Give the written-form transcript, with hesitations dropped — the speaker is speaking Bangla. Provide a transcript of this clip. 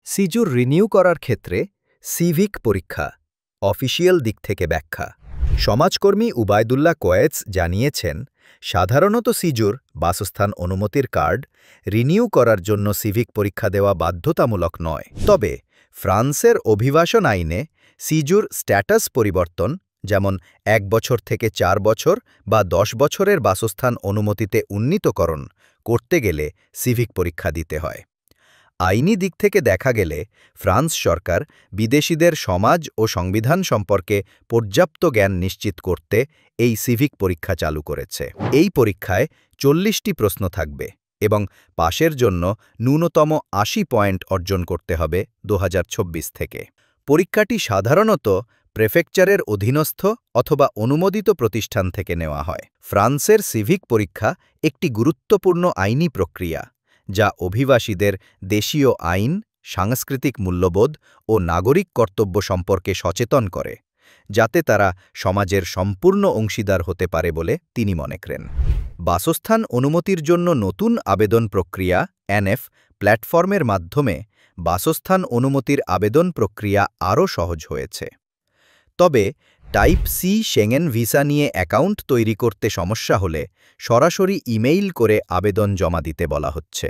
সিজুর রিনিউ করার ক্ষেত্রে সিভিক পরীক্ষা অফিসিয়াল দিক থেকে ব্যাখ্যা সমাজকর্মী উবায়দুল্লাহ কোয়েটস জানিয়েছেন, সাধারণত সিজুর বাসস্থান অনুমতির কার্ড রিনিউ করার জন্য সিভিক পরীক্ষা দেওয়া বাধ্যতামূলক নয়। তবে ফ্রান্সের অভিবাসন আইনে সিজুর স্ট্যাটাস পরিবর্তন, যেমন ১ বছর থেকে ৪ বছর বা ১০ বছরের বাসস্থান অনুমতিতে উন্নীতকরণ করতে গেলে সিভিক পরীক্ষা দিতে হয়। আইনি দিক থেকে দেখা গেলে ফ্রান্স সরকার বিদেশিদের সমাজ ও সংবিধান সম্পর্কে পর্যাপ্ত জ্ঞান নিশ্চিত করতে এই সিভিক পরীক্ষা চালু করেছে। এই পরীক্ষায় ৪০টি প্রশ্ন থাকবে এবং পাশের জন্য ন্যূনতম ৮০ পয়েন্ট অর্জন করতে হবে ২০২৬ থেকে। পরীক্ষাটি সাধারণত প্রেফেকচারের অধীনস্থ অথবা অনুমোদিত প্রতিষ্ঠান থেকে নেওয়া হয়। ফ্রান্সের সিভিক পরীক্ষা একটি গুরুত্বপূর্ণ আইনি প্রক্রিয়া, যা অভিবাসীদের দেশীয় আইন, সাংস্কৃতিক মূল্যবোধ ও নাগরিক কর্তব্য সম্পর্কে সচেতন করে, যাতে তারা সমাজের সম্পূর্ণ অংশীদার হতে পারে বলে তিনি মনে করেন। বাসস্থান অনুমতির জন্য নতুন আবেদন প্রক্রিয়া এনএফ প্ল্যাটফর্মের মাধ্যমে বাসস্থান অনুমতির আবেদন প্রক্রিয়া আরও সহজ হয়েছে। তবে টাইপ সি শেঙ্গেন ভিসা নিয়ে অ্যাকাউন্ট তৈরি করতে সমস্যা হলে সরাসরি ইমেইল করে আবেদন জমা দিতে বলা হচ্ছে।